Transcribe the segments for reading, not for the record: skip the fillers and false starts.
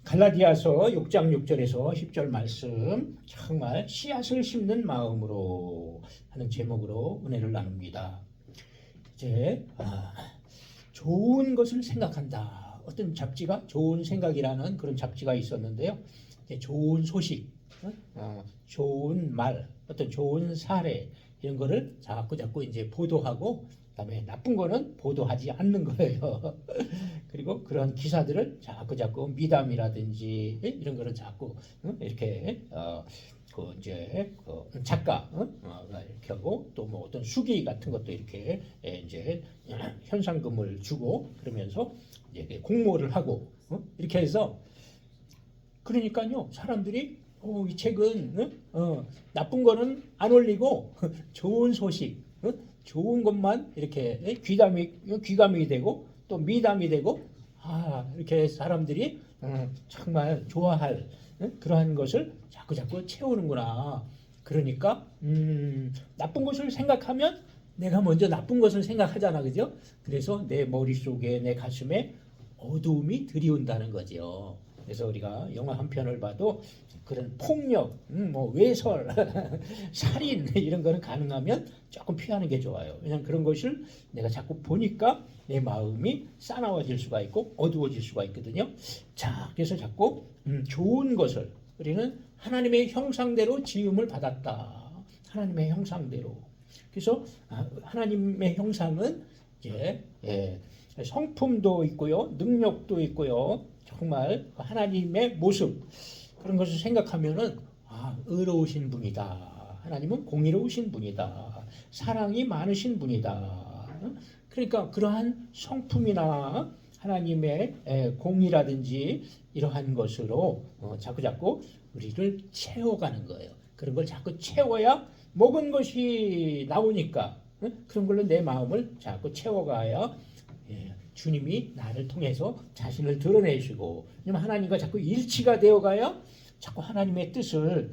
갈라디아서 6장 6절에서 10절 말씀, 정말 씨앗을 심는 마음으로 하는 제목으로 은혜를 나눕니다. 이제 좋은 것을 생각한다. 어떤 잡지가 좋은 생각이라는 그런 잡지가 있었는데요. 좋은 소식, 좋은 말, 어떤 좋은 사례 이런 거를 자꾸 이제 보도하고, 그다음에 나쁜 거는 보도하지 않는 거예요. 그리고 그런 기사들을 자꾸 미담이라든지 이런 거를 자꾸 이렇게 그 이제 그 작가 이렇게 하고, 또 뭐 어떤 수기 같은 것도 이렇게 이제 현상금을 주고 그러면서 이제 공모를 하고 이렇게 해서, 그러니까요 사람들이 이 책은 나쁜 거는 안 올리고 좋은 소식, 좋은 것만 이렇게 귀감이 되고 또 미담이 되고, 이렇게 사람들이 정말 좋아할 그러한 것을 자꾸 채우는구나. 그러니까 나쁜 것을 생각하면 내가 먼저 나쁜 것을 생각하잖아, 그죠? 그래서 내 머릿속에, 내 가슴에 어두움이 들이온다는 거죠. 그래서 우리가 영화 한 편을 봐도 그런 폭력, 뭐 외설, 살인 이런 거는 가능하면 조금 피하는 게 좋아요. 왜냐하면 그런 것을 내가 자꾸 보니까 내 마음이 싸나워질 수가 있고 어두워질 수가 있거든요. 자, 그래서 자꾸 좋은 것을, 우리는 하나님의 형상대로 지음을 받았다. 하나님의 형상대로. 그래서 하나님의 형상은 이제 성품도 있고요, 능력도 있고요, 정말 하나님의 모습, 그런 것을 생각하면은 의로우신 분이다. 하나님은 공의로우신 분이다. 사랑이 많으신 분이다. 그러니까 그러한 성품이나 하나님의 공의라든지 이러한 것으로 자꾸 우리를 채워가는 거예요. 그런 걸 자꾸 채워야 먹은 것이 나오니까 그런 걸로 내 마음을 자꾸 채워가야 주님이 나를 통해서 자신을 드러내시고, 왜냐면 하나님과 자꾸 일치가 되어가야 자꾸 하나님의 뜻을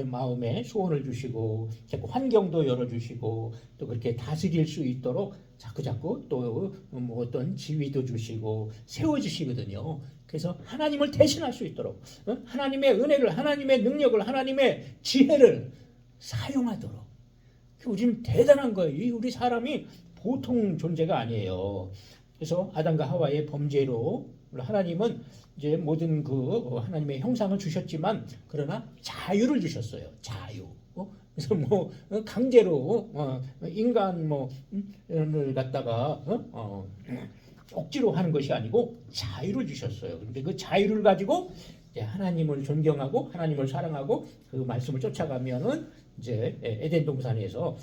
마음에 소원을 주시고, 자꾸 환경도 열어주시고, 또 그렇게 다스릴 수 있도록 자꾸 또 뭐 어떤 지위도 주시고 세워주시거든요. 그래서 하나님을 대신할 수 있도록 하나님의 은혜를, 하나님의 능력을, 하나님의 지혜를 사용하도록. 우리는 대단한 거예요. 우리 사람이 보통 존재가 아니에요. 그래서 아담과 하와의 범죄로 하나님은 이제 모든 그 하나님의 형상을 주셨지만, 그러나 자유를 주셨어요. 자유. 그래서 뭐 강제로 인간 을 갖다가 억지로 하는 것이 아니고 자유를 주셨어요. 근데 그 자유를 가지고 이제 하나님을 존경하고 하나님을 사랑하고 그 말씀을 쫓아가면은 이제 에덴 동산에서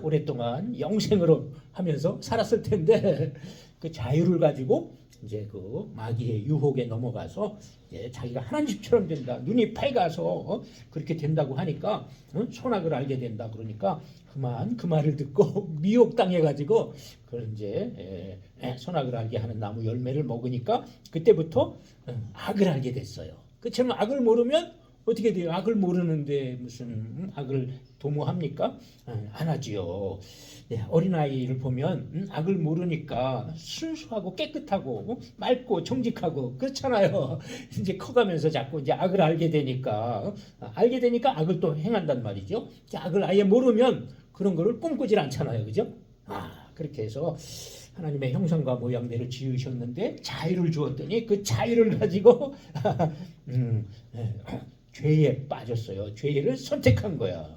오랫동안 영생으로 하면서 살았을 텐데, 그 자유를 가지고 이제 그 마귀의 유혹에 넘어가서 이제 자기가 하나님처럼 된다, 눈이 밝아서 그렇게 된다고 하니까 선악을 알게 된다. 그러니까 그만 그 말을 듣고 미혹당해 가지고 그 이제 선악을 알게 하는 나무 열매를 먹으니까 그때부터 악을 알게 됐어요. 그처럼 악을 모르면 어떻게 돼요? 악을 모르는데 무슨 악을 도모합니까? 안 하지요. 어린아이를 보면 악을 모르니까 순수하고 깨끗하고 맑고 정직하고 그렇잖아요. 이제 커가면서 자꾸 이제 악을 알게 되니까 악을 또 행한단 말이죠. 악을 아예 모르면 그런 거를 꿈꾸질 않잖아요. 그죠? 그렇게 해서 하나님의 형상과 모양대로 지으셨는데 자유를 주었더니 그 자유를 가지고 죄에 빠졌어요. 죄를 선택한 거야.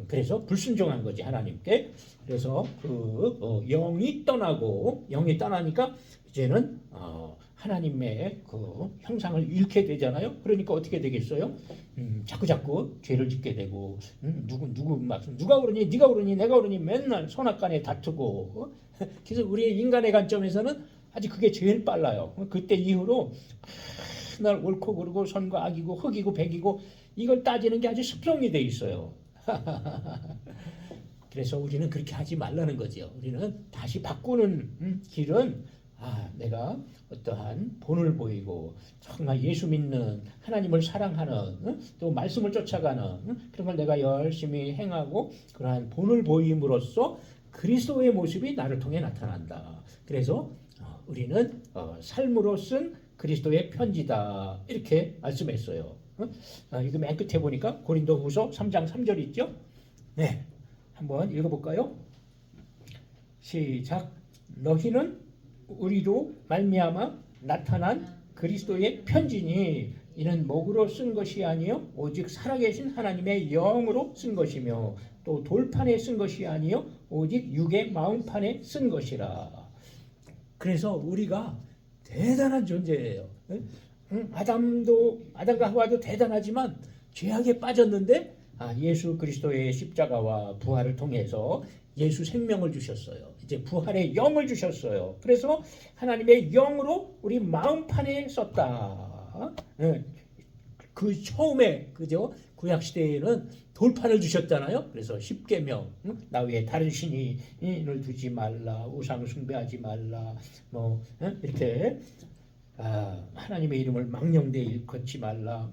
그래서 불순종한 거지, 하나님께. 그래서 그 영이 떠나니까 이제는 하나님의 그 형상을 잃게 되잖아요. 그러니까 어떻게 되겠어요? 자꾸 죄를 짓게 되고, 누가 그러니, 네가 그러니, 내가 그러니 맨날 선악간에 다투고. 그래서 우리의 인간의 관점에서는 아직 그게 제일 빨라요. 그때 이후로 날 옳고 그르고 선과 악이고 흑이고 백이고 이걸 따지는 게 아주 습성이 돼 있어요. 그래서 우리는 그렇게 하지 말라는 거죠. 우리는 다시 바꾸는 길은 내가 어떠한 본을 보이고 정말 예수 믿는, 하나님을 사랑하는, 또 말씀을 쫓아가는 그런 걸 내가 열심히 행하고 그러한 본을 보임으로써 그리스도의 모습이 나를 통해 나타난다. 그래서 우리는 삶으로 쓴 그리스도의 편지다. 이렇게 말씀했어요. 이거 맨 끝에 보니까 고린도후서 3장 3절 있죠? 네, 한번 읽어볼까요? 시작. 너희는 우리로 말미암아 나타난 그리스도의 편지니 이는 목으로 쓴 것이 아니요 오직 살아계신 하나님의 영으로 쓴 것이며 또 돌판에 쓴 것이 아니요 오직 육의 마음판에 쓴 것이라. 그래서 우리가 대단한 존재예요. 아담과 하와도 대단하지만 죄악에 빠졌는데 예수 그리스도의 십자가와 부활을 통해서 예수 생명을 주셨어요. 이제 부활의 영을 주셨어요. 그래서 하나님의 영으로 우리 마음판에 썼다. 그 처음에 그죠? 구약 시대에는 돌판을 주셨잖아요. 그래서 십계명, 나 외에 다른 신을 두지 말라, 우상 숭배하지 말라, 이렇게 하나님의 이름을 망령되이 일컫지 말라,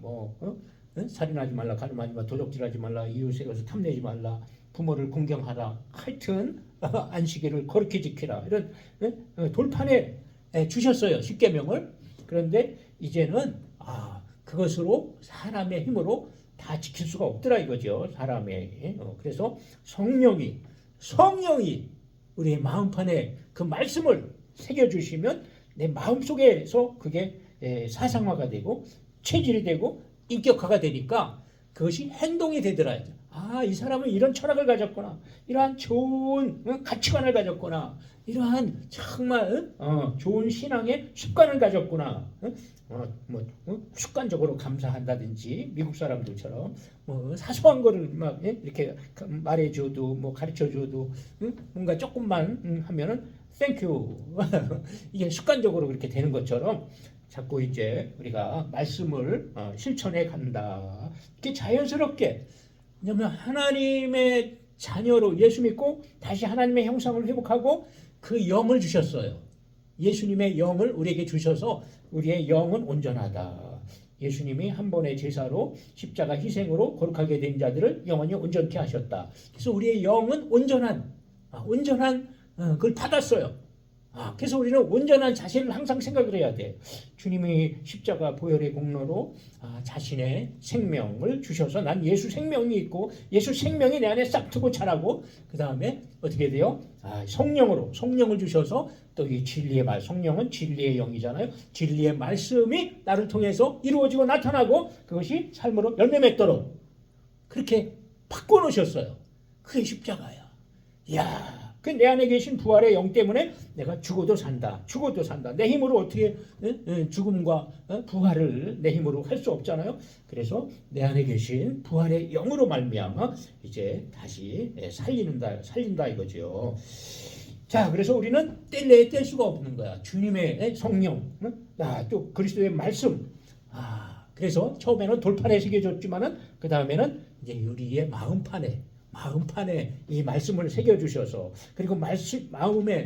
살인하지 말라, 가늠하지 말라, 도적질하지 말라, 이웃에 가서 탐내지 말라, 부모를 공경하라. 하여튼 안식일을 거룩히 지키라. 이런 돌판에 주셨어요. 십계명을. 그런데 이제는 그것으로 사람의 힘으로 다 지킬 수가 없더라 이거죠. 사람의. 그래서 성령이 우리의 마음판에 그 말씀을 새겨주시면 내 마음속에서 그게 사상화가 되고 체질이 되고 인격화가 되니까 그것이 행동이 되더라. 이 사람은 이런 철학을 가졌구나. 이러한 좋은 가치관을 가졌구나. 이러한 정말 좋은 신앙의 습관을 가졌구나. 습관적으로 감사한다든지 미국 사람들처럼 사소한 거를 막 이렇게 말해줘도 가르쳐줘도 뭔가 조금만 하면은 땡큐 이게 습관적으로 그렇게 되는 것처럼 자꾸 이제 우리가 말씀을 실천해 간다. 이렇게 자연스럽게. 왜냐하면 하나님의 자녀로 예수 믿고 다시 하나님의 형상을 회복하고 그 영을 주셨어요. 예수님의 영을 우리에게 주셔서 우리의 영은 온전하다. 예수님이 한 번의 제사로 십자가 희생으로 거룩하게 된 자들을 영원히 온전케 하셨다. 그래서 우리의 영은 온전한 그걸 받았어요. 그래서 우리는 온전한 자신을 항상 생각을 해야 돼. 주님이 십자가 보혈의 공로로 자신의 생명을 주셔서 난 예수 생명이 있고 예수 생명이 내 안에 싹트고 자라고 그 다음에 어떻게 돼요? 성령을 주셔서 또 이 진리의 말, 성령은 진리의 영이잖아요. 진리의 말씀이 나를 통해서 이루어지고 나타나고 그것이 삶으로 열매 맺도록 그렇게 바꿔놓으셨어요. 그게 십자가야. 이야. 그 내 안에 계신 부활의 영 때문에 내가 죽어도 산다. 내 힘으로 어떻게 죽음과 부활을 내 힘으로 할 수 없잖아요. 그래서 내 안에 계신 부활의 영으로 말미암아 이제 다시 살린다 이거죠. 자, 그래서 우리는 뗄 수가 없는 거야. 주님의 성령, 또 그리스도의 말씀. 그래서 처음에는 돌판에 새겨졌지만은 그 다음에는 이제 우리의 마음판에 이 말씀을 새겨주셔서 그리고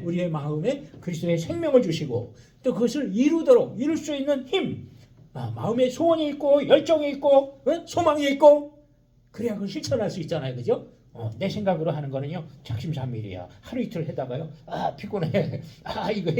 우리의 마음에 그리스도의 생명을 주시고 또 그것을 이룰 수 있는 힘, 마음에 소원이 있고 열정이 있고 소망이 있고 그래야 그걸 실천할 수 있잖아요. 그죠? 내 생각으로 하는 거는요 작심삼일이야. 하루 이틀 하다가요 피곤해. 이거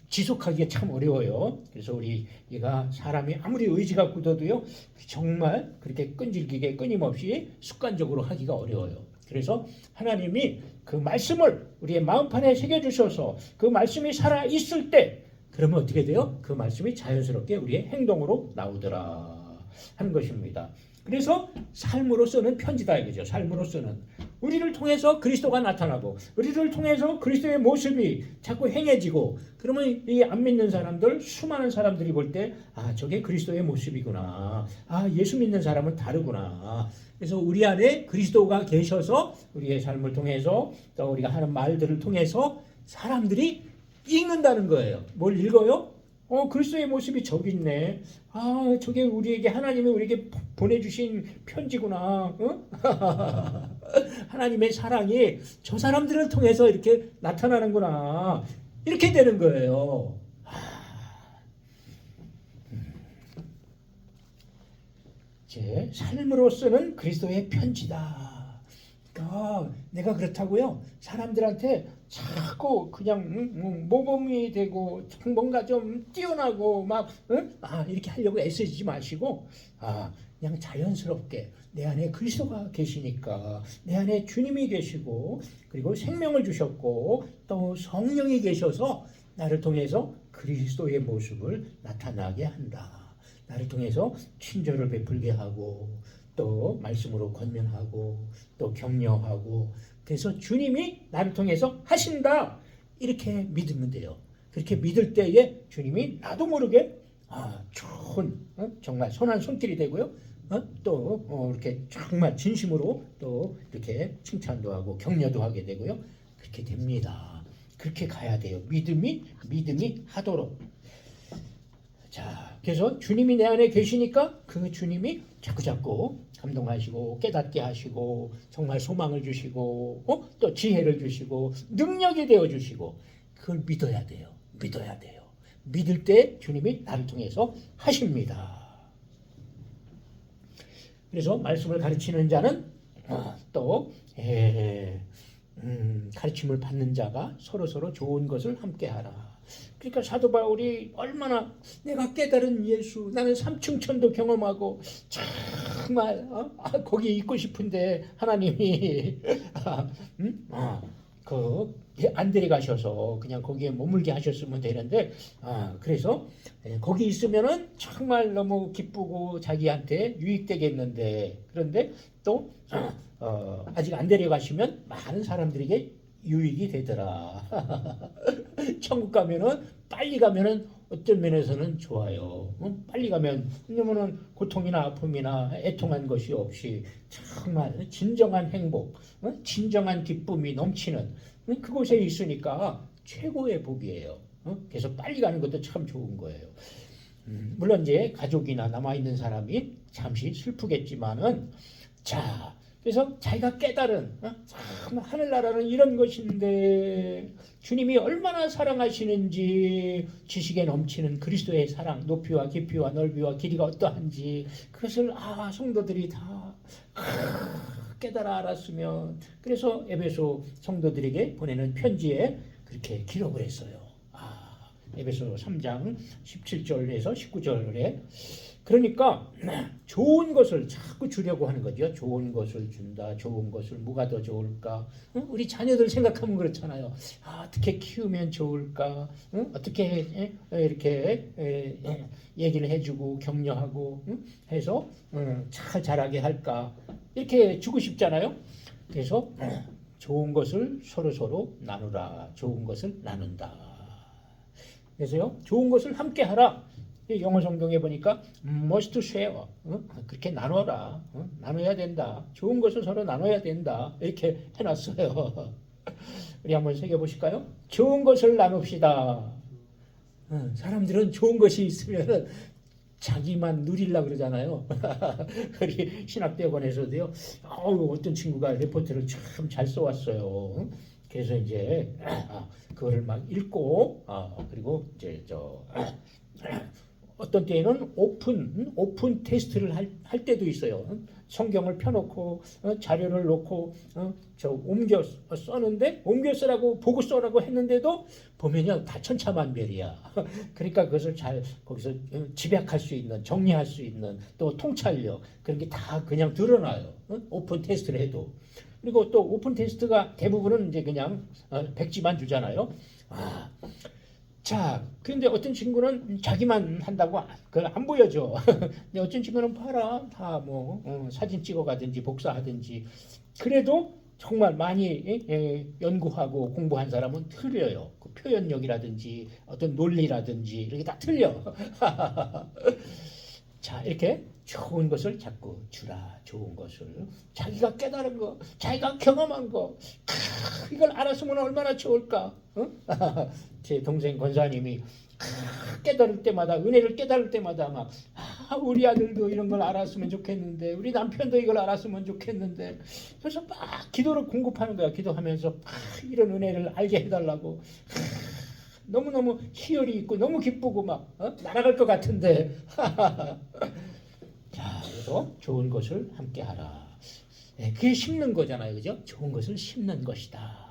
지속하기가 참 어려워요. 그래서 우리가 사람이 아무리 의지가 굳어도요 정말 그렇게 끈질기게 끊임없이 습관적으로 하기가 어려워요. 그래서 하나님이 그 말씀을 우리의 마음판에 새겨주셔서 그 말씀이 살아있을 때 그러면 어떻게 돼요? 그 말씀이 자연스럽게 우리의 행동으로 나오더라 하는 것입니다. 그래서 삶으로서는 편지다 이거죠. 삶으로서는 우리를 통해서 그리스도가 나타나고 우리를 통해서 그리스도의 모습이 자꾸 행해지고 그러면 이 안 믿는 사람들 수많은 사람들이 볼 때 저게 그리스도의 모습이구나. 예수 믿는 사람은 다르구나. 그래서 우리 안에 그리스도가 계셔서 우리의 삶을 통해서 또 우리가 하는 말들을 통해서 사람들이 읽는다는 거예요. 뭘 읽어요? 그리스도의 모습이 저기 있네. 저게 하나님이 우리에게 보내주신 편지구나. 하나님의 사랑이 저 사람들을 통해서 이렇게 나타나는구나. 이렇게 되는 거예요. 제 삶으로서는 그리스도의 편지다. 그러니까 내가 그렇다고요. 사람들한테 자꾸 그냥 모범이 되고 뭔가 좀 뛰어나고 막 이렇게 하려고 애쓰지 마시고 그냥 자연스럽게 내 안에 그리스도가 계시니까 내 안에 주님이 계시고 그리고 생명을 주셨고 또 성령이 계셔서 나를 통해서 그리스도의 모습을 나타나게 한다. 나를 통해서 친절을 베풀게 하고 또 말씀으로 권면하고 또 격려하고 그래서 주님이 나를 통해서 하신다. 이렇게 믿으면 돼요. 그렇게 믿을 때에 주님이 나도 모르게 좋은 정말 선한 손길이 되고요. 또 이렇게 정말 진심으로 또 이렇게 칭찬도 하고 격려도 하게 되고요. 그렇게 됩니다. 그렇게 가야 돼요. 믿음이 하도록. 자, 그래서 주님이 내 안에 계시니까 그 주님이 자꾸자꾸 감동하시고 깨닫게 하시고 정말 소망을 주시고 또 지혜를 주시고 능력이 되어 주시고 그걸 믿어야 돼요. 믿어야 돼요. 믿을 때 주님이 나를 통해서 하십니다. 그래서 말씀을 가르치는 자는 또 가르침을 받는 자가 서로 좋은 것을 함께하라. 그러니까 사도 바울이 얼마나 내가 깨달은 예수, 나는 삼층천도 경험하고 정말 거기에 있고 싶은데 하나님이 안 데려가셔서 그냥 거기에 머물게 하셨으면 되는데 그래서 거기 있으면은 정말 너무 기쁘고 자기한테 유익되겠는데 그런데 또 아직 안 데려가시면 많은 사람들에게 유익이 되더라. 천국 가면은 빨리 가면은 어떤 면에서는 좋아요. 빨리 가면 왜냐면은 고통이나 아픔이나 애통한 것이 없이 정말 진정한 행복, 진정한 기쁨이 넘치는 그곳에 있으니까 최고의 복이에요. 그래서 빨리 가는 것도 참 좋은 거예요. 물론 이제 가족이나 남아 있는 사람이 잠시 슬프겠지만은 자. 그래서 자기가 깨달은 하늘나라는 이런 것인데 주님이 얼마나 사랑하시는지 지식에 넘치는 그리스도의 사랑 높이와 깊이와 넓이와 길이가 어떠한지 그것을 성도들이 다 깨달아 알았으면 그래서 에베소 성도들에게 보내는 편지에 그렇게 기록을 했어요. 에베소 3장 17절에서 19절에 그러니까 좋은 것을 자꾸 주려고 하는 거죠. 좋은 것을 준다. 좋은 것을 뭐가 더 좋을까? 우리 자녀들 생각하면 그렇잖아요. 어떻게 키우면 좋을까? 어떻게 이렇게 얘기를 해주고 격려하고 해서 잘 자라게 할까? 이렇게 주고 싶잖아요. 그래서 좋은 것을 서로 나누라. 좋은 것을 나눈다. 그래서요. 좋은 것을 함께 하라. 영어 성경에 보니까 must share 그렇게 나눠라 나눠야 된다 좋은 것을 서로 나눠야 된다 이렇게 해놨어요. 우리 한번 새겨보실까요? 좋은 것을 나눕시다. 사람들은 좋은 것이 있으면 자기만 누리려고 그러잖아요. 우리 신학대학원에서도요 어떤 친구가 레포트를 참 잘 써왔어요. 그래서 이제 그거를 막 읽고 그리고 이제 어떤 때에는 오픈 테스트를 할 때도 있어요. 성경을 펴놓고 자료를 놓고 옮겨 써는데 옮겨 쓰라고 보고 써라고 했는데도 보면요 다 천차만별이야. 그러니까 그것을 잘 거기서 집약할 수 있는 정리할 수 있는 또 통찰력 그런 게 다 그냥 드러나요. 오픈 테스트를 해도. 그리고 또 오픈 테스트가 대부분은 이제 그냥 백지만 주잖아요. 자, 근데 어떤 친구는 자기만 한다고 그걸 안 보여줘. 근데 어떤 친구는 봐라, 다 사진 찍어가든지 복사하든지. 그래도 정말 많이 연구하고 공부한 사람은 틀려요. 그 표현력이라든지 어떤 논리라든지 이렇게 다 틀려. 자, 이렇게 좋은 것을 자꾸 주라. 좋은 것을 자기가 깨달은 거, 자기가 경험한 거, 이걸 알았으면 얼마나 좋을까? 제 동생 권사님이 깨달을 때마다 은혜를 깨달을 때마다 막 우리 아들도 이런 걸 알았으면 좋겠는데 우리 남편도 이걸 알았으면 좋겠는데 그래서 막 기도를 공급하는 거야. 기도하면서 이런 은혜를 알게 해달라고 너무너무 희열이 있고 너무 기쁘고 막 날아갈 것 같은데 자, 그래서 좋은 것을 함께 하라. 그게 심는 거잖아요. 그죠? 좋은 것을 심는 것이다.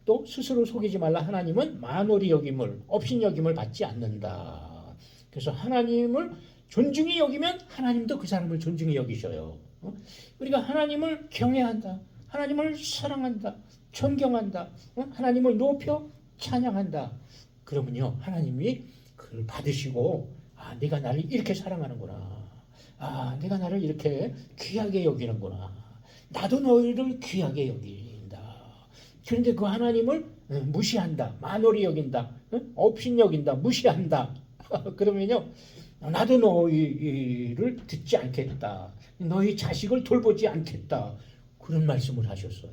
또 스스로 속이지 말라. 하나님은 만홀히 여김을, 업신여김을 받지 않는다. 그래서 하나님을 존중히 여기면 하나님도 그 사람을 존중히 여기셔요. 우리가 하나님을 경외한다, 하나님을 사랑한다, 존경한다, 하나님을 높여 찬양한다. 그러면요, 하나님이 그걸 받으시고, 아, 내가 나를 이렇게 사랑하는구나. 아, 내가 나를 이렇게 귀하게 여기는구나. 나도 너희를 귀하게 여긴다. 그런데 그 하나님을 무시한다, 만홀히 여긴다, 업신 여긴다, 무시한다. 그러면요, 나도 너희를 듣지 않겠다, 너희 자식을 돌보지 않겠다, 그런 말씀을 하셨어요.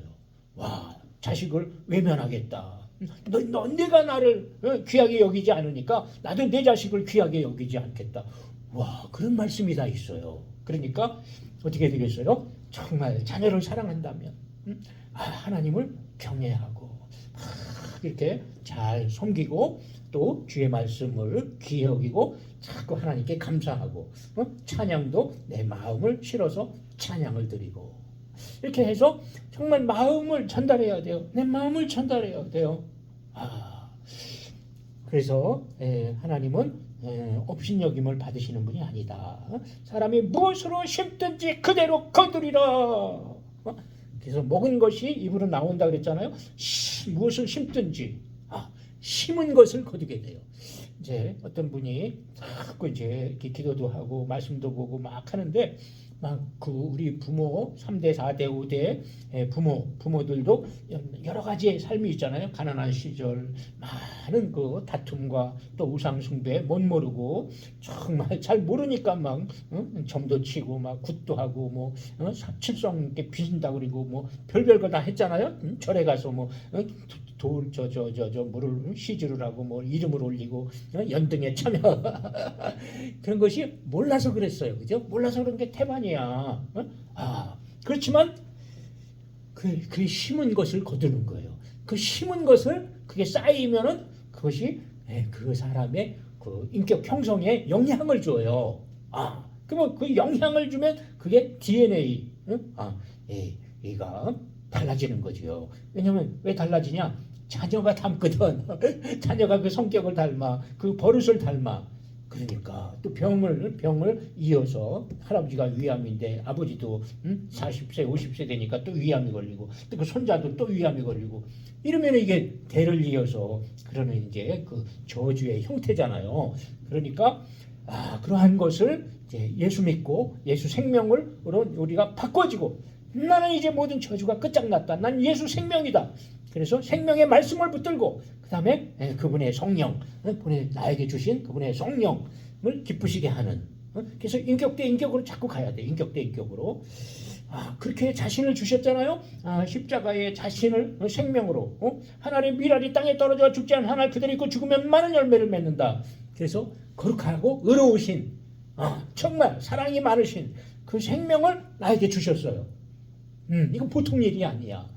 와, 자식을 외면하겠다. 내가 나를 귀하게 여기지 않으니까 나도 내 자식을 귀하게 여기지 않겠다. 와, 그런 말씀이 다 있어요. 그러니까 어떻게 되겠어요? 정말 자녀를 사랑한다면 하나님을 경외하고 이렇게 잘 섬기고, 또 주의 말씀을 귀히 여기고 자꾸 하나님께 감사하고, 찬양도 내 마음을 실어서 찬양을 드리고, 이렇게 해서 정말 마음을 전달해야 돼요. 내 마음을 전달해야 돼요. 그래서 하나님은 업신여김을 받으시는 분이 아니다. 사람이 무엇으로 심든지 그대로 거두리라. 그래서 먹은 것이 입으로 나온다 그랬잖아요. 무엇을 심든지 심은 것을 거두게 돼요. 이제 어떤 분이 자꾸 이제 기도도 하고 말씀도 보고 막 하는데, 막 그 우리 부모 3대, 4대, 5대 부모들도 여러 가지의 삶이 있잖아요. 가난한 시절 많은 그 다툼과 또 우상 숭배 못 모르고 정말 잘 모르니까 막 점도 치고 막 굿도 하고 뭐 칠성께 빚는다 그리고 뭐 별별 거 다 했잖아요. 절에 가서 뭐 물을 시주를 하고 뭐 이름을 올리고 연등에 참여 그런 것이 몰라서 그랬어요. 그죠? 몰라서 그런 게 태반이야. 그렇지만 그 심은 것을 거두는 거예요. 그 심은 것을 그게 쌓이면은 그것이 그 사람의 그 인격 형성에 영향을 줘요. 그러면 그 영향을 주면 그게 DNA, 얘가 달라지는 거죠. 왜냐면 왜 달라지냐? 자녀가 닮거든. 자녀가 그 성격을 닮아, 그 버릇을 닮아. 그러니까 또 병을 이어서 할아버지가 위암인데 아버지도 40세, 50세 되니까 또 위암이 걸리고, 또 그 손자도 또 위암이 걸리고, 이러면 이게 대를 이어서 그러는 이제 그 저주의 형태잖아요. 그러니까 그러한 것을 이제 예수 믿고 예수 생명으로 우리가 바꿔지고, 나는 이제 모든 저주가 끝장났다. 난 예수 생명이다. 그래서 생명의 말씀을 붙들고, 그 다음에 그분의 성령, 나에게 주신 그분의 성령을 기쁘시게 하는, 그래서 인격 대 인격으로 자꾸 가야 돼. 인격 대 인격으로. 그렇게 자신을 주셨잖아요. 십자가의 자신을 생명으로, 하나님의 미랄이 땅에 떨어져 죽지 않은 하늘 그대로 있고 죽으면 많은 열매를 맺는다. 그래서 거룩하고 의로우신, 정말 사랑이 많으신 그 생명을 나에게 주셨어요. 이건 보통 일이 아니야.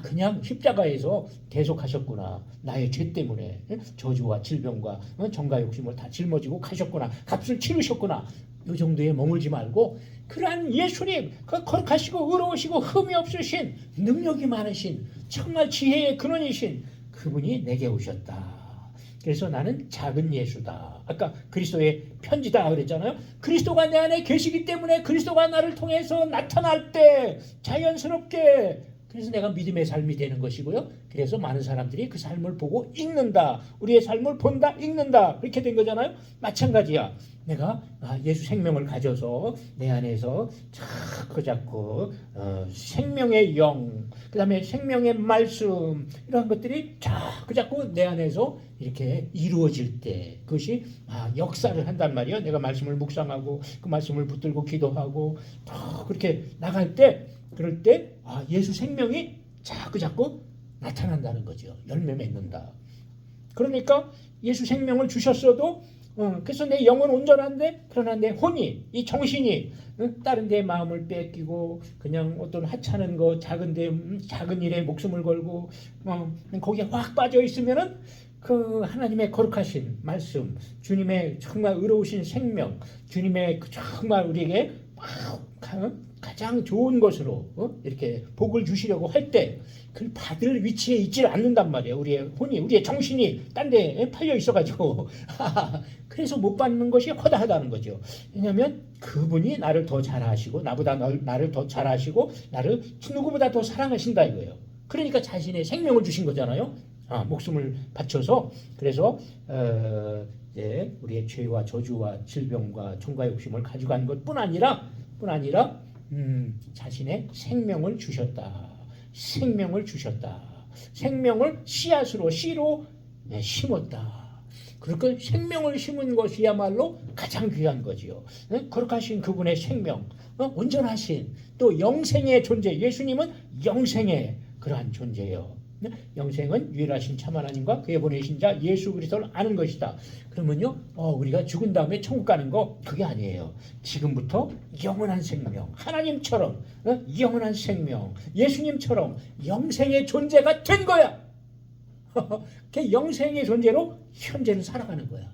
그냥 십자가에서 계속하셨구나. 나의 죄 때문에 저주와 질병과 정가 욕심을 다 짊어지고 가셨구나. 값을 치르셨구나. 이 정도에 머물지 말고, 그러한 예수님, 그 거룩하시고 의로우시고 흠이 없으신, 능력이 많으신, 정말 지혜의 근원이신 그분이 내게 오셨다. 그래서 나는 작은 예수다. 아까 그리스도의 편지다 그랬잖아요. 그리스도가 내 안에 계시기 때문에 그리스도가 나를 통해서 나타날 때 자연스럽게, 그래서 내가 믿음의 삶이 되는 것이고요. 그래서 많은 사람들이 그 삶을 보고 읽는다. 우리의 삶을 본다, 읽는다. 그렇게 된 거잖아요. 마찬가지야. 내가 예수 생명을 가져서 내 안에서 자꾸 생명의 영, 그 다음에 생명의 말씀, 이러한 것들이 자꾸 내 안에서 이렇게 이루어질 때, 그것이 역사를 한단 말이에요. 내가 말씀을 묵상하고 그 말씀을 붙들고 기도하고 그렇게 나갈 때, 그럴 때 예수 생명이 자꾸 나타난다는 거죠. 열매 맺는다. 그러니까 예수 생명을 주셨어도, 그래서 내 영은 온전한데, 그러나 내 혼이, 이 정신이 다른 데 마음을 뺏기고 그냥 어떤 하찮은 거, 작은 일에 목숨을 걸고 거기에 확 빠져 있으면은 그 하나님의 거룩하신 말씀, 주님의 정말 의로우신 생명, 주님의 정말 우리에게 가장 좋은 것으로 이렇게 복을 주시려고 할 때 그걸 받을 위치에 있지를 않는단 말이에요. 우리의 혼이, 우리의 정신이 딴 데 팔려 있어가지고 그래서 못 받는 것이 허다하다는 거죠. 왜냐하면 그분이 나를 더 잘하시고 나보다 나를 더 잘하시고 나를 누구보다 더 사랑하신다 이거예요. 그러니까 자신의 생명을 주신 거잖아요. 목숨을 바쳐서. 그래서 우리의 죄와 저주와 질병과 종과 욕심을 가져간 것뿐 아니라 자신의 생명을 주셨다. 생명을 주셨다. 생명을 씨앗으로 씨로 심었다. 그러니까 생명을 심은 것이야말로 가장 귀한 거지요. 거룩하신 그분의 생명, 온전하신 또 영생의 존재. 예수님은 영생의 그러한 존재예요. 영생은 유일하신 참 하나님과 그의 보내신 자 예수 그리스도를 아는 것이다. 그러면요, 우리가 죽은 다음에 천국 가는 거 그게 아니에요. 지금부터 영원한 생명, 하나님처럼 영원한 생명, 예수님처럼 영생의 존재가 된 거야. 그 영생의 존재로 현재를 살아가는 거야.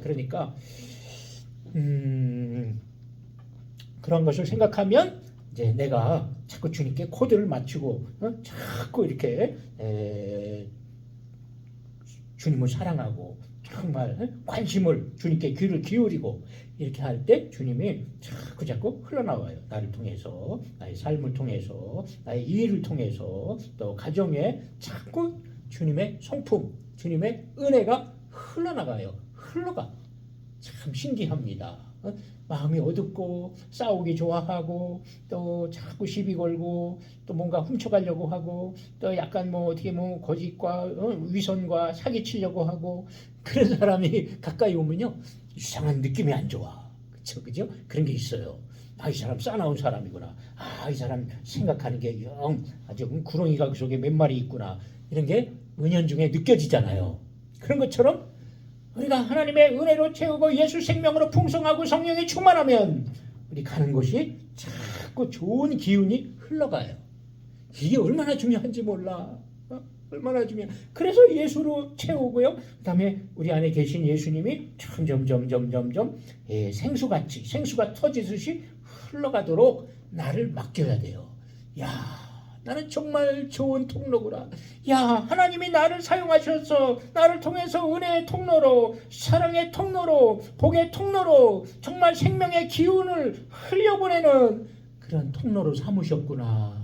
그러니까 그런 것을 생각하면 이제 내가 자꾸 주님께 코드를 맞추고 자꾸 이렇게 주님을 사랑하고 정말 관심을 주님께 귀를 기울이고 이렇게 할 때 주님이 자꾸 흘러나와요. 나를 통해서, 나의 삶을 통해서, 나의 일을 통해서, 또 가정에 자꾸 주님의 성품, 주님의 은혜가 흘러나가요. 흘러가. 참 신기합니다. 마음이 어둡고 싸우기 좋아하고 또 자꾸 시비 걸고 또 뭔가 훔쳐가려고 하고 또 약간 어떻게 거짓과 위선과 사기치려고 하고 그런 사람이 가까이 오면요 이상한 느낌이 안 좋아. 그죠? 그런 게 있어요. 이 사람 싸나운 사람이구나. 이 사람 생각하는 게 아주 구렁이가 그 속에 몇 마리 있구나. 이런 게 은연중에 느껴지잖아요. 그런 것처럼 우리가 하나님의 은혜로 채우고 예수 생명으로 풍성하고 성령에 충만하면 우리 가는 곳이 자꾸 좋은 기운이 흘러가요. 이게 얼마나 중요한지 몰라. 얼마나 중요해. 그래서 예수로 채우고요. 그 다음에 우리 안에 계신 예수님이 점점 생수같이 생수가 터지듯이 흘러가도록 나를 맡겨야 돼요. 나는 정말 좋은 통로구나. 하나님이 나를 사용하셔서 나를 통해서 은혜의 통로로, 사랑의 통로로, 복의 통로로 정말 생명의 기운을 흘려보내는 그런 통로로 삼으셨구나.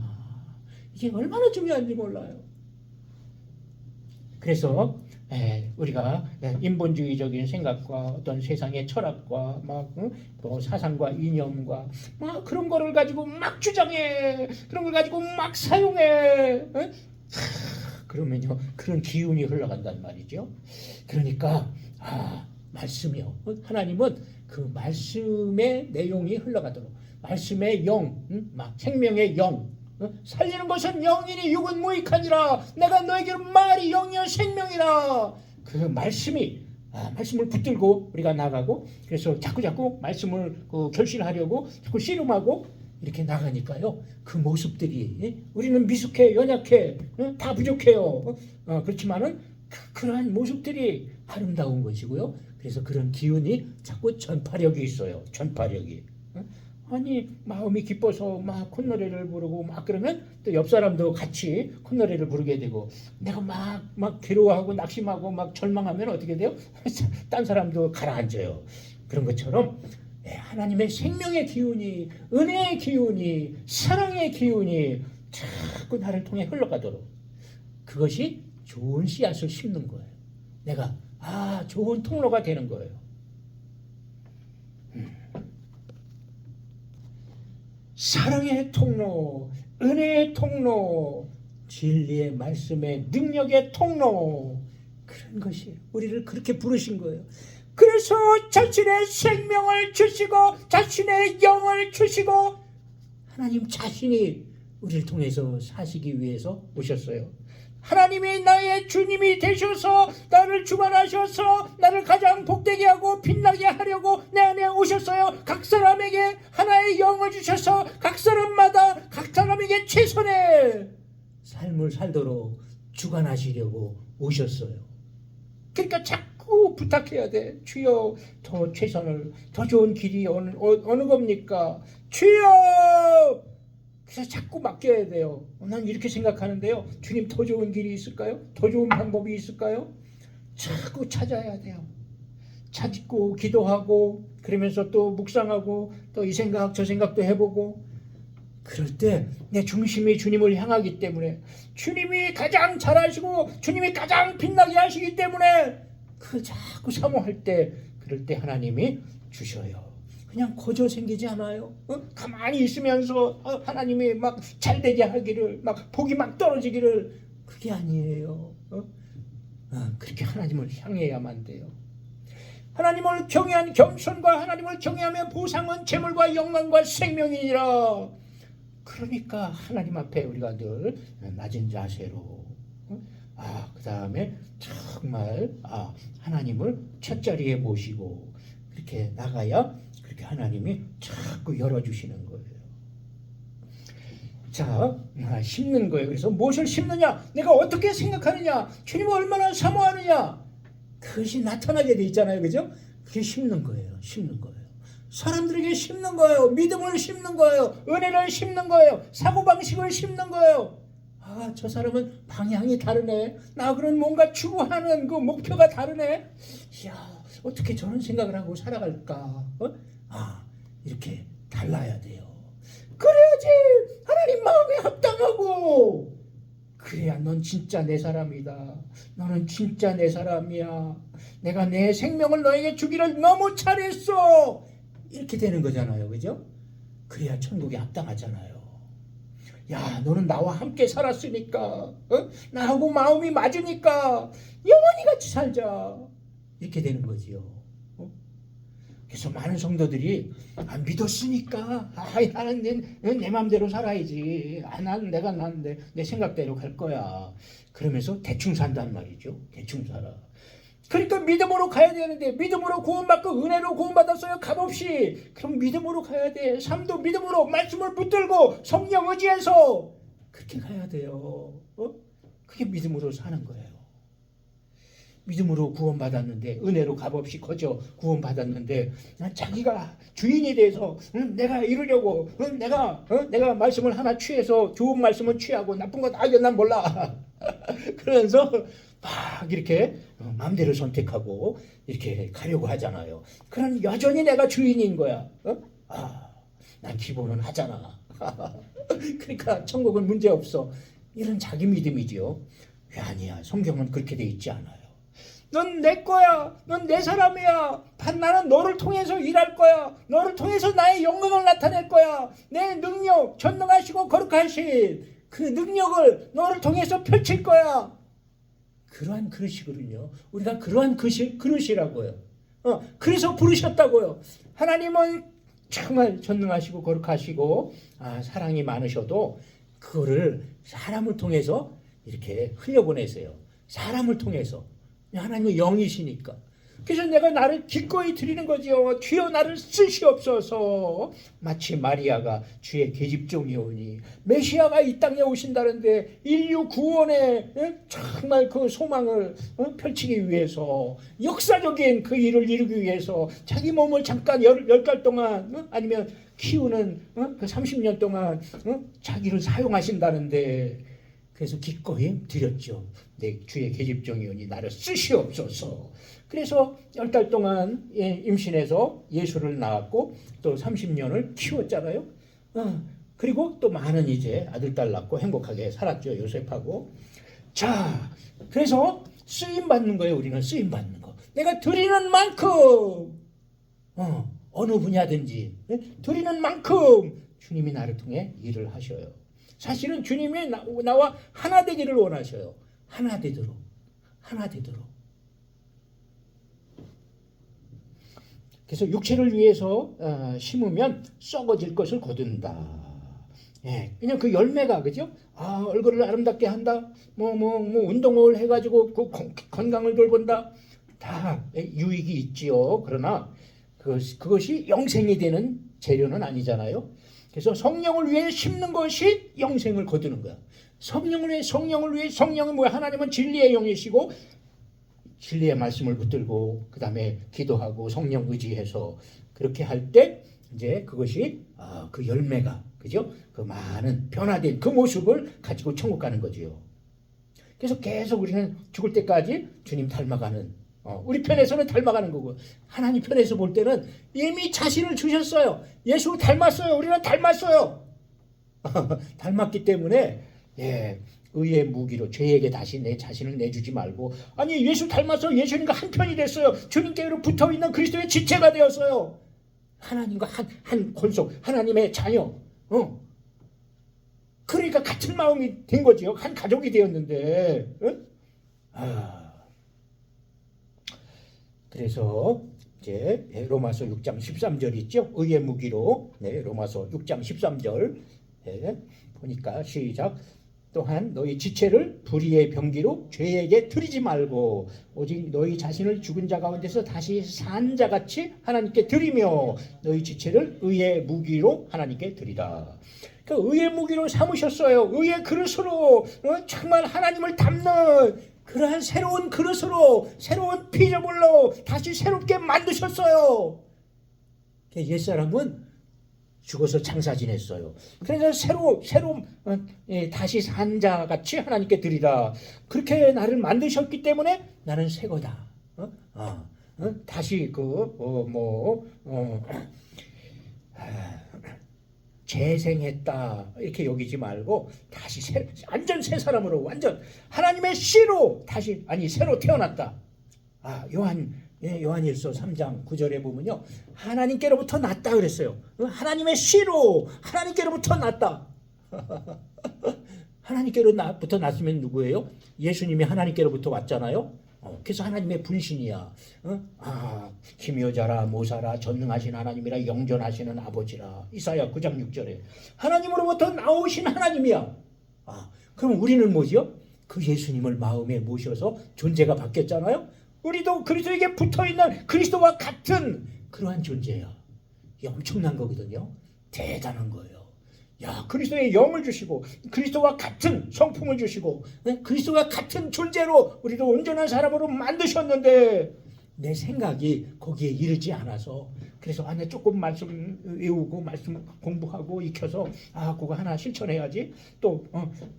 이게 얼마나 중요한지 몰라요. 그래서 우리가 인본주의적인 생각과 어떤 세상의 철학과 또 사상과 이념과 그런 거를 가지고 막 주장해, 그런 걸 가지고 막 사용해. 그러면요 그런 기운이 흘러간단 말이죠. 그러니까 말씀이요. 하나님은 그 말씀의 내용이 흘러가도록 말씀의 영, 생명의 영. 살리는 것은 영이니 육은 무익하니라. 내가 너에게 말이 영이여 생명이라. 그 말씀을 붙들고 우리가 나가고 그래서 자꾸 말씀을 결실하려고 자꾸 씨름하고 이렇게 나가니까요. 그 모습들이 우리는 미숙해, 연약해, 다 부족해요. 그렇지만은 그러한 모습들이 아름다운 것이고요. 그래서 그런 기운이 자꾸 전파력이 있어요. 전파력이. 마음이 기뻐서 막 콧노래를 부르고 그러면 또 옆 사람도 같이 콧노래를 부르게 되고 내가 막 괴로워하고 낙심하고 막 절망하면 어떻게 돼요? 딴 사람도 가라앉아요. 그런 것처럼 하나님의 생명의 기운이, 은혜의 기운이, 사랑의 기운이 자꾸 나를 통해 흘러가도록 그것이 좋은 씨앗을 심는 거예요. 내가 좋은 통로가 되는 거예요. 사랑의 통로, 은혜의 통로, 진리의 말씀의 능력의 통로, 그런 것이 우리를 그렇게 부르신 거예요. 그래서 자신의 생명을 주시고 자신의 영을 주시고 하나님 자신이 우리를 통해서 사시기 위해서 오셨어요. 하나님이 나의 주님이 되셔서 나를 주관하셔서 나를 가장 복되게 하고 빛나게 하려고 내 안에 오셨어요. 각 사람에게 하나의 영을 주셔서 각 사람마다 각 사람에게 최선의 삶을 살도록 주관하시려고 오셨어요. 그러니까 자꾸 자꾸 부탁해야 돼. 주여, 더 최선을, 더 좋은 길이 어느 겁니까? 주여! 그래서 자꾸 맡겨야 돼요. 난 이렇게 생각하는데요. 주님, 더 좋은 길이 있을까요? 더 좋은 방법이 있을까요? 자꾸 찾아야 돼요. 찾고 기도하고 그러면서 또 묵상하고 또 이 생각 저 생각도 해보고, 그럴 때 내 중심이 주님을 향하기 때문에, 주님이 가장 잘하시고 주님이 가장 빛나게 하시기 때문에 그 자꾸 사모할 때, 그럴 때 하나님이 주셔요. 그냥 거저 생기지 않아요. 가만히 있으면서 하나님이 막 잘되게 하기를, 막 복이 막 떨어지기를, 그게 아니에요. 그렇게 하나님을 향해야만 돼요. 하나님을 경외한 겸손과 하나님을 경외하며 보상은 재물과 영광과 생명이니라. 그러니까 하나님 앞에 우리가 늘 낮은 자세로, 그 다음에 정말 하나님을 첫 자리에 모시고 그렇게 나가야 그렇게 하나님이 자꾸 열어주시는 거예요. 자, 심는 거예요. 그래서 무엇을 심느냐, 내가 어떻게 생각하느냐, 주님을 얼마나 사모하느냐, 그것이 나타나게 돼 있잖아요. 그죠? 그게 심는 거예요. 심는 거예요. 사람들에게 심는 거예요. 믿음을 심는 거예요. 은혜를 심는 거예요. 사고방식을 심는 거예요. 저 사람은 방향이 다르네. 나하고는 뭔가 추구하는 그 목표가 다르네. 이야, 어떻게 저런 생각을 하고 살아갈까? 이렇게 달라야 돼요. 그래야지 하나님 마음에 합당하고, 그래야 넌 진짜 내 사람이다. 너는 진짜 내 사람이야. 내가 내 생명을 너에게 주기를 너무 잘했어. 이렇게 되는 거잖아요. 그죠? 그래야 천국에 합당하잖아요. 야, 너는 나와 함께 살았으니까, 나하고 마음이 맞으니까 영원히 같이 살자. 이렇게 되는 거지요. 그래서 많은 성도들이 믿었으니까 나는 내 마음대로 살아야지. 나는 내 생각대로 갈 거야. 그러면서 대충 산단 말이죠. 대충 살아. 그러니까 믿음으로 가야 되는데, 믿음으로 구원받고 은혜로 구원받았어요. 값없이. 그럼 믿음으로 가야 돼. 삶도 믿음으로 말씀을 붙들고 성령 의지해서 그렇게 가야 돼요. 그게 믿음으로 사는 거예요. 믿음으로 구원받았는데, 은혜로 값없이 거저 구원받았는데, 자기가 주인이 돼서 내가 이루려고, 내가 말씀을 하나 취해서 좋은 말씀은 취하고 나쁜 건 난 몰라. 그러면서 막 이렇게 마음대로 선택하고 이렇게 가려고 하잖아요. 그럼 여전히 내가 주인인 거야. 난 기본은 하잖아. 그러니까 천국은 문제 없어. 이런 자기 믿음이지요. 왜 아니야? 성경은 그렇게 돼 있지 않아요. 넌 내 거야. 넌 내 사람이야. 나는 너를 통해서 일할 거야. 너를 통해서 나의 영광을 나타낼 거야. 내 능력, 전능하시고 거룩하신 그 능력을 너를 통해서 펼칠 거야. 그러한 그릇이거든요. 우리가 그러한 그릇이라고요. 그래서 부르셨다고요. 하나님은 정말 전능하시고 거룩하시고 사랑이 많으셔도 그거를 사람을 통해서 이렇게 흘려보내세요. 사람을 통해서. 하나님은 영이시니까. 그래서 내가 나를 기꺼이 드리는 거지요. 주여 나를 쓰시옵소서. 마치 마리아가 주의 계집종이오니, 메시아가 이 땅에 오신다는데 인류 구원의 정말 그 소망을 펼치기 위해서, 역사적인 그 일을 이루기 위해서 자기 몸을 잠깐 열 달 동안 아니면 키우는 그 30년 동안 자기를 사용하신다는데, 그래서 기꺼이 드렸죠. 내 주의 계집종이오니 나를 쓰시옵소서. 그래서 10달 동안 임신해서 예수를 낳았고 또 30년을 키웠잖아요. 그리고 또 많은 이제 아들, 딸 낳고 행복하게 살았죠. 요셉하고. 자, 그래서 쓰임 받는 거예요. 우리는 쓰임 받는 거. 내가 드리는 만큼, 어느 분야든지 드리는 만큼 주님이 나를 통해 일을 하셔요. 사실은 주님이 나와 하나 되기를 원하셔요. 하나 되도록. 그래서 육체를 위해서 심으면 썩어질 것을 거둔다. 그냥 그 열매가, 그죠? 얼굴을 아름답게 한다. 운동을 해가지고 그 건강을 돌본다. 다 유익이 있지요. 그러나 그것이 영생이 되는 재료는 아니잖아요. 그래서 성령을 위해 심는 것이 영생을 거두는 거야. 성령은 뭐야? 하나님은 진리의 영이시고 진리의 말씀을 붙들고 그 다음에 기도하고 성령 의지해서 그렇게 할 때 이제 그것이 그 열매가 그죠? 그 많은 변화된 그 모습을 가지고 천국 가는 거지요. 그래서 계속 우리는 죽을 때까지 주님 닮아가는 우리 편에서는 닮아가는 거고 하나님 편에서 볼 때는 이미 자신을 주셨어요. 예수 닮았어요. 우리는 닮았어요. 닮았기 때문에 의의 무기로 죄에게 다시 내 자신을 내주지 말고 아니 예수 닮아서 예수님과 한 편이 됐어요. 주님께로 붙어있는 그리스도의 지체가 되었어요. 하나님과 한 권속 하나님의 자녀 그러니까 같은 마음이 된 거지요. 한 가족이 되었는데 그래서 이제 로마서 6장 13절 있죠. 의의 무기로 로마서 6장 13절 보니까 시작 또한 너희 지체를 불의의 병기로 죄에게 드리지 말고 오직 너희 자신을 죽은 자 가운데서 다시 산 자같이 하나님께 드리며 너희 지체를 의의 무기로 하나님께 드리라. 그러니까 의의 무기로 삼으셨어요. 의의 그릇으로 정말 하나님을 담는 그러한 새로운 그릇으로 새로운 피조물로 다시 새롭게 만드셨어요. 옛사람은 죽어서 장사 지냈어요. 그래서 새로 다시 산 자같이 하나님께 드리라. 그렇게 나를 만드셨기 때문에 나는 새 거다. 다시 재생했다 이렇게 여기지 말고 다시 완전 새 사람으로 완전 하나님의 씨로 다시 새로 태어났다. 요한일서 3장 9절에 보면요. 하나님께로부터 났다 그랬어요. 하나님의 씨로 하나님께로부터 났다. 하나님께로부터 났으면 누구예요? 예수님이 하나님께로부터 왔잖아요. 그래서 하나님의 분신이야. 기묘자라 모사라 전능하신 하나님이라 영전하시는 아버지라. 이사야 9장 6절에 하나님으로부터 나오신 하나님이야. 그럼 우리는 뭐지요? 그 예수님을 마음에 모셔서 존재가 바뀌었잖아요. 우리도 그리스도에게 붙어있는 그리스도와 같은 그러한 존재야. 이게 엄청난 거거든요. 대단한 거예요. 그리스도의 영을 주시고 그리스도와 같은 성품을 주시고 그리스도와 같은 존재로 우리도 온전한 사람으로 만드셨는데 내 생각이 거기에 이르지 않아서 그래서 나 조금 말씀 외우고 말씀 공부하고 익혀서 그거 하나 실천해야지 또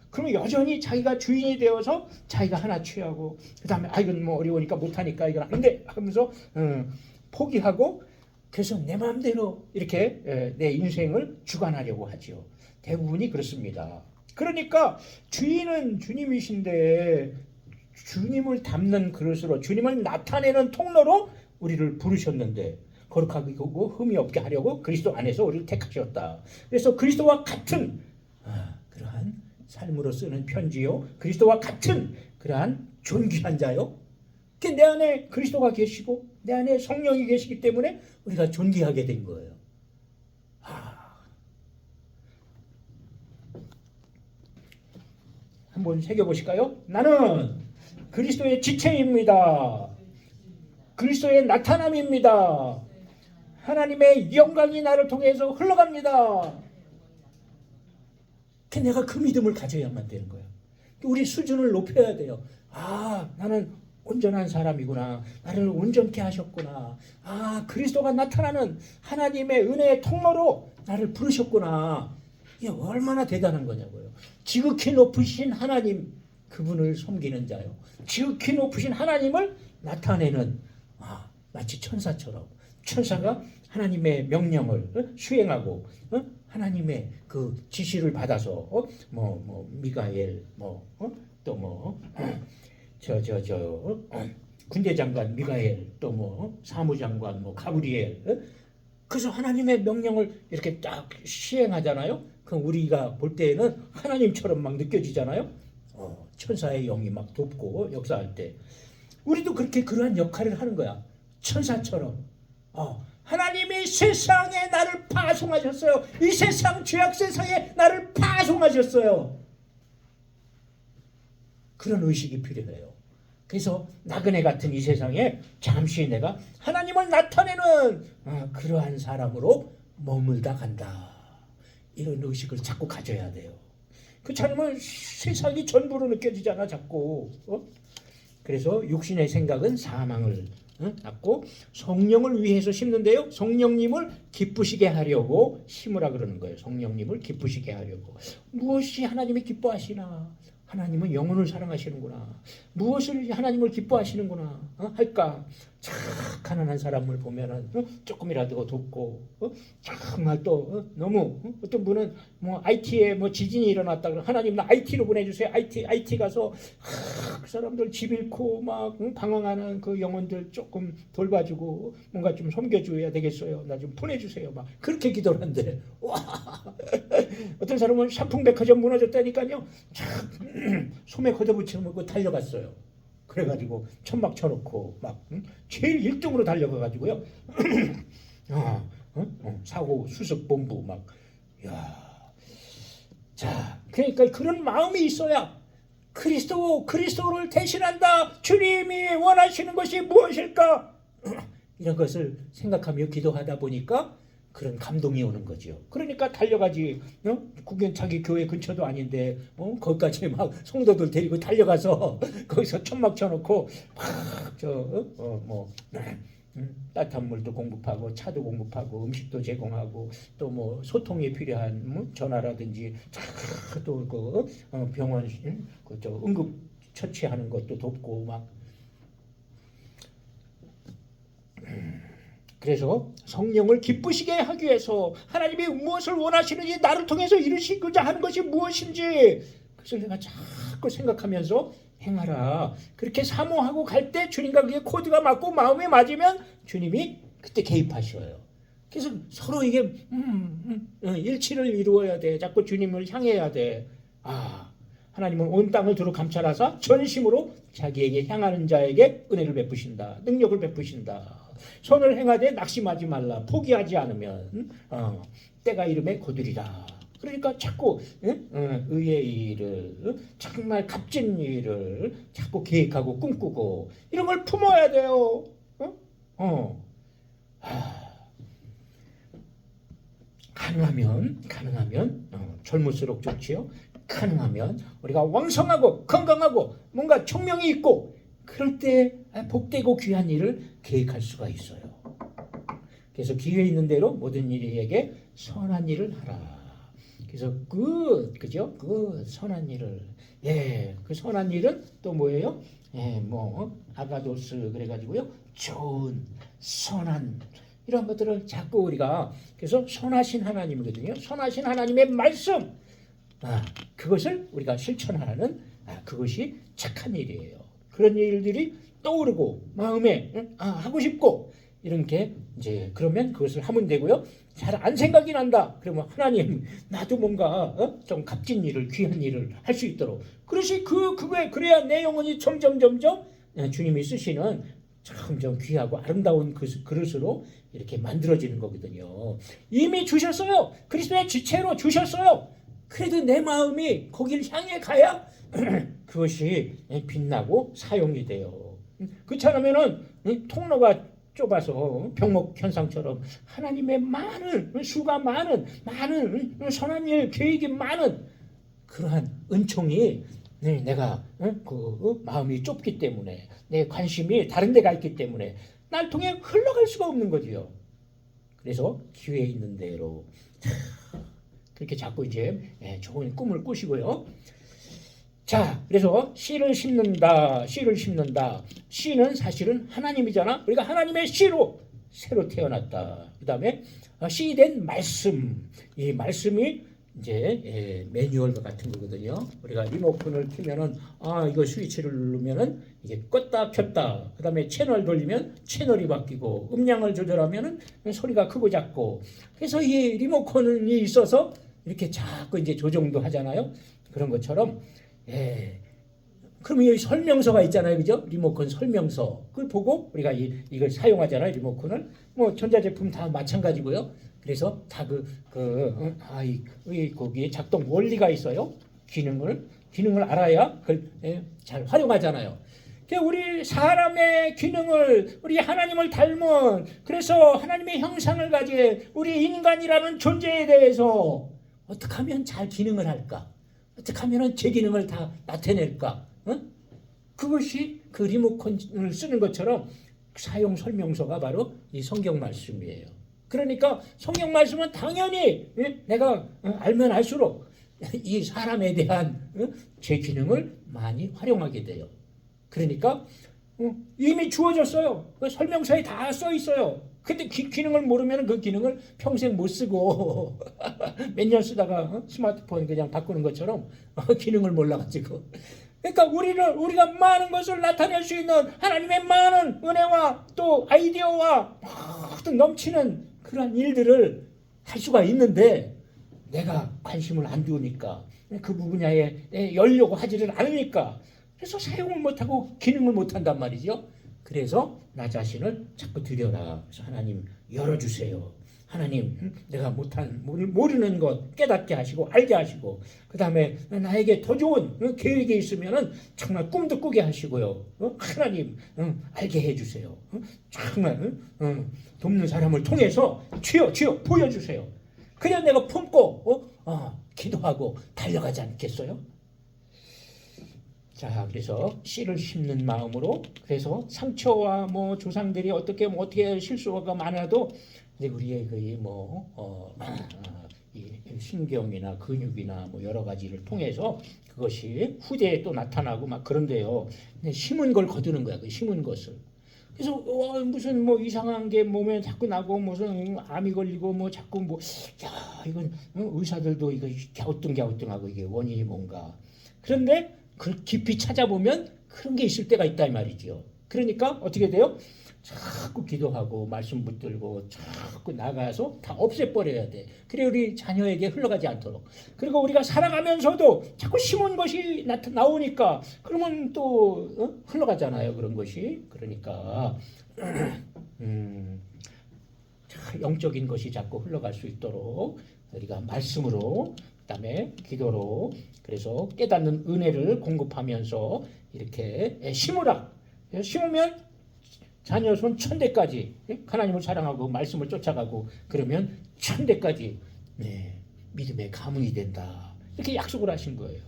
그러면 여전히 자기가 주인이 되어서 자기가 하나 취하고 그 다음에 이건 뭐 어려우니까 못하니까 이건 안 돼 하면서 포기하고 그래서 내 마음대로 이렇게 내 인생을 주관하려고 하죠. 대부분이 그렇습니다. 그러니까 주인은 주님이신데 주님을 담는 그릇으로 주님을 나타내는 통로로 우리를 부르셨는데 거룩하고 흠이 없게 하려고 그리스도 안에서 우리를 택하셨다. 그래서 그리스도와 같은 그러한 삶으로 쓰는 편지요. 그리스도와 같은 그러한 존귀한 자요. 내 안에 그리스도가 계시고 내 안에 성령이 계시기 때문에 우리가 존귀하게 된 거예요. 한번 새겨보실까요? 나는 그리스도의 지체입니다. 그리스도의 나타남입니다. 하나님의 영광이 나를 통해서 흘러갑니다. 내가 그 믿음을 가져야만 되는 거예요. 우리 수준을 높여야 돼요. 나는 온전한 사람이구나. 나를 온전케 하셨구나. 그리스도가 나타나는 하나님의 은혜의 통로로 나를 부르셨구나. 이게 얼마나 대단한 거냐고요. 지극히 높으신 하나님, 그분을 섬기는 자요. 지극히 높으신 하나님을 나타내는 마치 천사처럼 천사가 하나님의 명령을 수행하고 하나님의 그 지시를 받아서 미가엘 군대 장관 미가엘 또 사무장관 가브리엘 그래서 하나님의 명령을 이렇게 딱 시행하잖아요. 그럼 우리가 볼 때에는 하나님처럼 막 느껴지잖아요. 천사의 영이 막 돕고 역사할 때 우리도 그렇게 그러한 역할을 하는 거야. 천사처럼 하나님이 세상에 나를 파송하셨어요. 이 세상 죄악 세상에 나를 파송하셨어요. 그런 의식이 필요해요. 그래서 나그네 같은 이 세상에 잠시 내가 하나님을 나타내는 그러한 사람으로 머물다 간다. 이런 의식을 자꾸 가져야 돼요. 그렇지 않으면 세상이 전부로 느껴지잖아 자꾸. 그래서 육신의 생각은 사망을 낳고 성령을 위해서 심는데요. 성령님을 기쁘시게 하려고 심으라 그러는 거예요. 성령님을 기쁘시게 하려고. 무엇이 하나님이 기뻐하시나? 하나님은 영혼을 사랑하시는구나. 무엇을 하나님을 기뻐하시는구나 할까? 참 가난한 사람을 보면은 조금이라도 돕고 정말 또 너무 어떤 분은 뭐 IT에 뭐 지진이 일어났다 그러면 하나님 나 IT로 보내주세요. IT 가서 그 사람들 집 잃고 막 방황하는 그 영혼들 조금 돌봐주고 뭔가 좀 섬겨줘야 되겠어요. 나 좀 보내주세요. 막 그렇게 기도를 한대. 와 어떤 사람은 샴풍백화점 무너졌다니까요. 참 소매 걷어붙이고 달려갔어요. 그래가지고 천막 쳐놓고 막 제일 1등으로 달려가가지고요. 사고 수습 본부 막 야. 자, 그러니까 그런 마음이 있어야 그리스도를 대신한다. 주님이 원하시는 것이 무엇일까? 이런 것을 생각하며 기도하다 보니까 그런 감동이 오는 거죠. 그러니까 달려가지. 구경 자기 교회 근처도 아닌데 거기까지 막 성도들 데리고 달려가서 거기서 천막 쳐놓고 따뜻한 물도 공급하고 차도 공급하고 음식도 제공하고 또 뭐 소통이 필요한 전화라든지 또 그 병원 그저 응급 처치하는 것도 돕고 막. 그래서 성령을 기쁘시게 하기 위해서 하나님이 무엇을 원하시는지 나를 통해서 이루시고자 하는 것이 무엇인지 그래서 내가 자꾸 생각하면서 행하라. 그렇게 사모하고 갈 때 주님과 그게 코드가 맞고 마음에 맞으면 주님이 그때 개입하셔요. 그래서 서로 이게 일치를 이루어야 돼. 자꾸 주님을 향해야 돼. 하나님은 온 땅을 두루 감찰하사 전심으로 자기에게 향하는 자에게 은혜를 베푸신다. 능력을 베푸신다. 선을 행하되 낙심하지 말라. 포기하지 않으면 때가 이름에 거두리라. 그러니까 자꾸 의의 일을 정말 값진 일을 자꾸 계획하고 꿈꾸고 이런 걸 품어야 돼요. 가능하면 젊을수록 좋지요. 가능하면 우리가 왕성하고 건강하고 뭔가 총명이 있고 그럴 때 복되고 귀한 일을 계획할 수가 있어요. 그래서 기회 있는 대로 모든 이에게 선한 일을 하라. 그래서 그죠? 그 선한 일을 그 선한 일은 또 뭐예요? 아가도스 그래가지고요. 좋은 선한 이런 것들을 자꾸 우리가 그래서 선하신 하나님이거든요. 선하신 하나님의 말씀 그것을 우리가 실천하는 그것이 착한 일이에요. 그런 일들이 떠오르고 마음에 하고 싶고 이런 게 이제 그러면 그것을 하면 되고요. 잘 안 생각이 난다. 그러면 하나님 나도 뭔가 좀 값진 일을 귀한 일을 할 수 있도록 그거에 그래야 내 영혼이 점점 주님이 쓰시는 점점 귀하고 아름다운 그릇으로 이렇게 만들어지는 거거든요. 이미 주셨어요. 그리스도의 지체로 주셨어요. 그래도 내 마음이 거기를 향해 가야 그것이 빛나고 사용이 돼요. 그렇지 않으면은 통로가 좁아서 병목 현상처럼 하나님의 수가 많은 선한 일 계획이 많은 그러한 은총이 내가 그 마음이 좁기 때문에 내 관심이 다른 데가 있기 때문에 날 통해 흘러갈 수가 없는 거지요. 그래서 기회 있는 대로 그렇게 자꾸 이제 좋은 꿈을 꾸시고요. 자, 그래서 씨를 심는다. 씨는 사실은 하나님이잖아. 우리가 하나님의 씨로 새로 태어났다. 그 다음에 씨 된 말씀. 이 말씀이 이제 매뉴얼과 같은 거거든요. 우리가 리모컨을 켜면은 이거 스위치를 누르면은 이게 껐다 켰다. 그 다음에 채널 돌리면 채널이 바뀌고 음량을 조절하면은 소리가 크고 작고. 그래서 이 리모컨이 있어서 이렇게 자꾸 이제 조정도 하잖아요. 그런 것처럼 그럼 여기 설명서가 있잖아요, 그죠? 리모컨 설명서. 그걸 보고 우리가 이걸 사용하잖아요, 리모컨을. 뭐 전자제품 다 마찬가지고요. 그래서 다 거기에 작동 원리가 있어요. 기능을 알아야 그걸 잘 활용하잖아요. 우리 사람의 기능을 우리 하나님을 닮은 그래서 하나님의 형상을 가진 우리 인간이라는 존재에 대해서 어떻게 하면 잘 기능을 할까? 어떻게 하면 제 기능을 다 나타낼까? 그것이 그 리모컨을 쓰는 것처럼 사용 설명서가 바로 이 성경 말씀이에요. 그러니까 성경 말씀은 당연히 내가 알면 알수록 이 사람에 대한 제 기능을 많이 활용하게 돼요. 그러니까 이미 주어졌어요. 설명서에 다 써 있어요. 근데 기능을 모르면 그 기능을 평생 못 쓰고 몇 년 쓰다가 스마트폰 그냥 바꾸는 것처럼 기능을 몰라가지고. 그러니까 우리가 많은 것을 나타낼 수 있는 하나님의 많은 은혜와 또 아이디어와 모든 넘치는 그런 일들을 할 수가 있는데 내가 관심을 안 두니까 그 분야에 열려고 하지를 않으니까 그래서 사용을 못하고 기능을 못한단 말이죠. 그래서 나 자신을 자꾸 들여라. 그래서 하나님 열어주세요. 하나님 내가 모르는 것 깨닫게 하시고 알게 하시고 그 다음에 나에게 더 좋은 계획이 있으면 정말 꿈도 꾸게 하시고요. 하나님 알게 해주세요. 정말 돕는 사람을 통해서 주여 보여주세요. 그래야 내가 품고 기도하고 달려가지 않겠어요? 자, 그래서 씨를 심는 마음으로 그래서 상처와 조상들이 어떻게 실수가 많아도 우리의 이 신경이나 근육이나 여러 가지를 통해서 그것이 후대에 또 나타나고 막 그런데요. 심은 걸 거두는 거야. 그 심은 것을. 그래서 무슨 이상한 게 몸에 자꾸 나고 무슨 암이 걸리고 자꾸 이건 의사들도 이거 갸우뚱하고 이게 원인이 뭔가. 그런데 그 깊이 찾아보면 그런 게 있을 때가 있다 이 말이죠. 그러니까 어떻게 돼요? 자꾸 기도하고 말씀 붙들고 자꾸 나가서 다 없애버려야 돼. 그래 우리 자녀에게 흘러가지 않도록. 그리고 우리가 살아가면서도 자꾸 심은 것이 나오니까 그러면 또 흘러가잖아요. 그런 것이. 그러니까 영적인 것이 자꾸 흘러갈 수 있도록 우리가 말씀으로 그다음에 기도로 그래서 깨닫는 은혜를 공급하면서 이렇게 심으라. 심으면 자녀 손 천대까지 하나님을 사랑하고 말씀을 쫓아가고 그러면 천대까지 믿음의 가문이 된다. 이렇게 약속을 하신 거예요.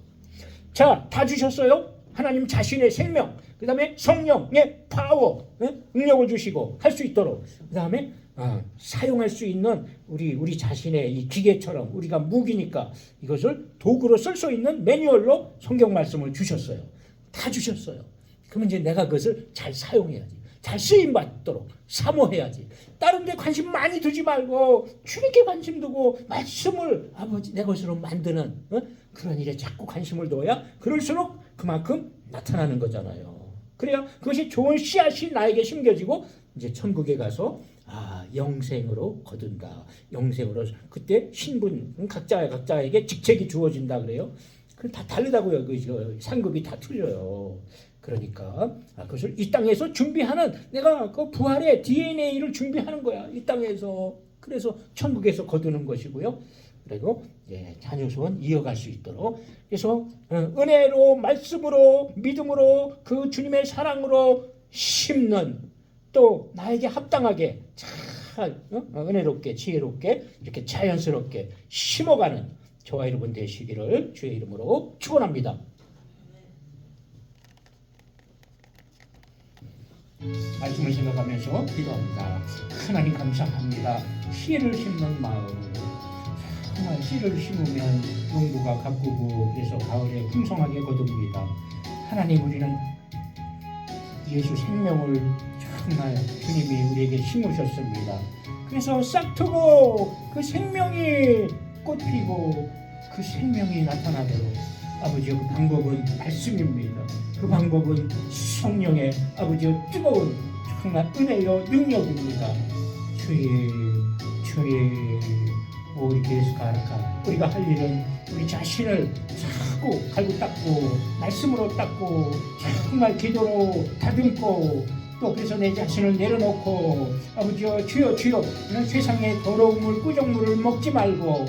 자, 다 주셨어요. 하나님 자신의 생명, 그 다음에 성령의 파워, 능력을 주시고 할 수 있도록 그 다음에 사용할 수 있는 우리 자신의 이 기계처럼 우리가 무기니까 이것을 도구로 쓸 수 있는 매뉴얼로 성경 말씀을 주셨어요. 다 주셨어요. 그러면 이제 내가 그것을 잘 사용해야지. 잘 쓰임받도록 사모해야지. 다른 데 관심 많이 두지 말고 주님께 관심 두고 말씀을 아버지 내 것으로 만드는 그런 일에 자꾸 관심을 둬야 그럴수록 그만큼 나타나는 거잖아요. 그래야 그것이 좋은 씨앗이 나에게 심겨지고 이제 천국에 가서 영생으로 거둔다. 영생으로 그때 신분 각자에게 직책이 주어진다 그래요. 그 다 다르다고요. 그 상급이 다 틀려요. 그러니까 그것을 이 땅에서 준비하는 내가 그 부활의 DNA를 준비하는 거야. 이 땅에서. 그래서 천국에서 거두는 것이고요. 그리고 자녀 소원 이어갈 수 있도록 그래서 은혜로 말씀으로 믿음으로 그 주님의 사랑으로 심는 또 나에게 합당하게 잘 은혜롭게 지혜롭게 이렇게 자연스럽게 심어가는 저와 여러분 되시기를 주의 이름으로 축원합니다. 말씀을 생각하면서 기도합니다. 하나님 감사합니다. 씨를 심는 마음 정말 씨를 심으면 농부가 가꾸고 그래서 가을에 풍성하게 거둡니다. 하나님 우리는 예수 생명을 정말 주님이 우리에게 심으셨습니다. 그래서 싹트고 그 생명이 꽃피고 그 생명이 나타나도록 아버지의 그 방법은 말씀입니다. 그 방법은 성령의 아버지의 뜨거운 정말 은혜요 능력입니다. 주의 우리 계속하라. 우리가 할 일은 우리 자신을 자꾸 갈고 닦고 말씀으로 닦고 정말 기도로 다듬고 또 그래서 내 자신을 내려놓고 아버지여 주여 이런 세상의 더러움을 꾸정물을 먹지 말고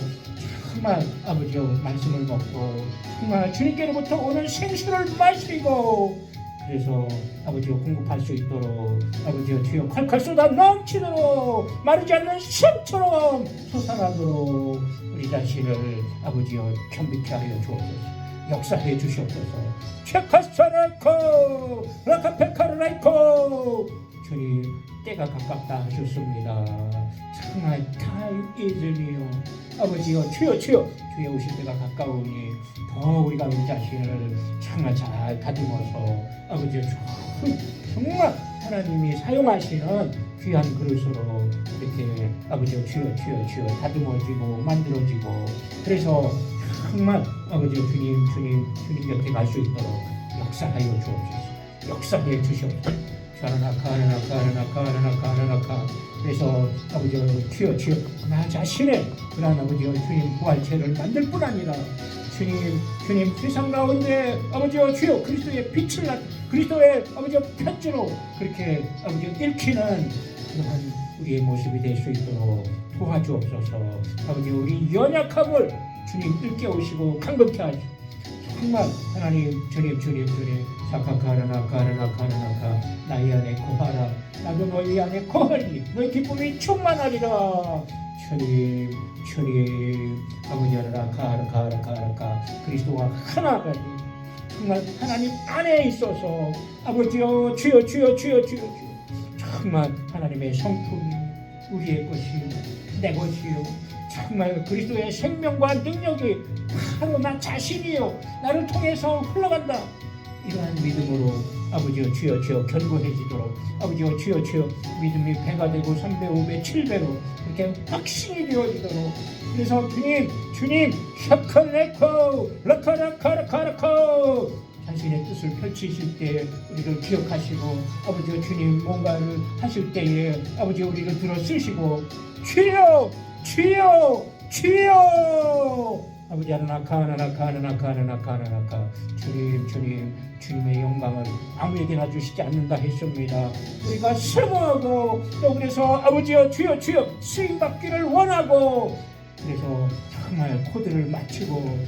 정말 아버지여 말씀을 먹고 정말 주님께로부터 오는 생수를 마시고 그래서 아버지여 공급할 수 있도록 아버지여 주여 콸콸 쏟아 넘치도록 마르지 않는 샘처럼 솟아나도록 우리 자신을 아버지여 겸비케 하여 주옵소서. 역사해 주시옵소서. 체카스타라이코 라카페카라이코 주님 때가 가깝다 하셨습니다. 정말 time is near. 아버지여 주여 주의 오실 때가 가까우니 더 우리가 우리 자신을 정말 잘 다듬어서 아버지여 정말 하나님이 사용하시는 귀한 그릇으로 이렇게 아버지여 주여 다듬어지고 만들어지고 그래서 정말 아버지여 주님 곁에 갈 수 있도록 역사하여 주옵소서. 역사해 주시옵소서. 가르나카 그래서 아버지여 주여 나 자신의 그러한 아버지여 주님 부활체를 만들 뿐 아니라 주님 세상 가운데 아버지여 주여 그리스도의 빛을 그리스도의 아버지여 편지로 그렇게 아버지여 읽히는 그러한 우리의 모습이 될 수 있도록 도와주옵소서. 아버지 우리 연약함을 주님 일깨우시고 강건케 하시고 정말 하나님 주님 사카카르나카 나의 안에 거하라. 나도 너희 안에 거하리. 너희 기쁨이 충만하리라. 주님 아버지 가라카 그리스도와 하나가 정말 하나님 안에 있어서 아버지여 주여 정말 하나님의 성품이 우리의 것이요 내 것이요 정말 그리스도의 생명과 능력이 바로 나 자신이요 나를 통해서 흘러간다. 이러한 믿음으로 아버지여 주여 견고해지도록 아버지여 주여 믿음이 100가 되고 3배 5배 7배로 그렇게 확신이 되어지도록 그래서 주님 샤카레코 라카라카라카라코 자신의 뜻을 펼치실 때 우리를 기억하시고 아버지여 주님 뭔가를 하실 때에 아버지여 우리를 들어 쓰시고 주여 아버지 하나나카 주님의 영광을 아무에게나 주시지 않는다 했습니다. 우리가 사모하고 또 그래서 아버지여 주여 쓰임받기를 원하고 그래서 정말 코드를 맞추고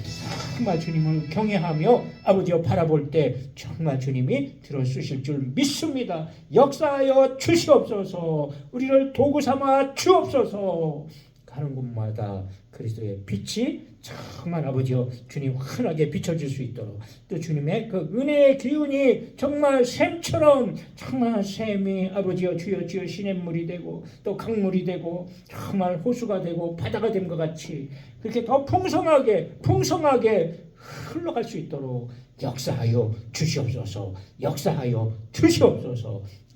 정말 주님을 경외하며 아버지여 바라볼 때 정말 주님이 들어쓰실 줄 믿습니다. 역사하여 주시옵소서. 우리를 도구 삼아 주옵소서. 가는 곳마다 그리스도의 빛이 정말 아버지여 주님 환하게 비춰질 수 있도록 또 주님의 그 은혜의 기운이 정말 샘처럼 정말 샘이 아버지여 주여 시냇물이 되고 또 강물이 되고 정말 호수가 되고 바다가 된 것 같이 그렇게 더 풍성하게 흘러갈 수 있도록 역사하여 주시옵소서.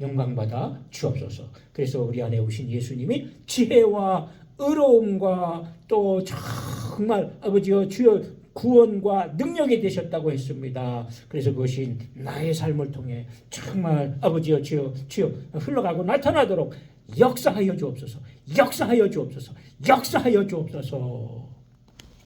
영광받아 주옵소서. 그래서 우리 안에 오신 예수님이 지혜와 의로움과 또 정말 아버지여 주여 구원과 능력이 되셨다고 했습니다. 그래서 그것이 나의 삶을 통해 정말 아버지여 주여 흘러가고 나타나도록 역사하여 주옵소서.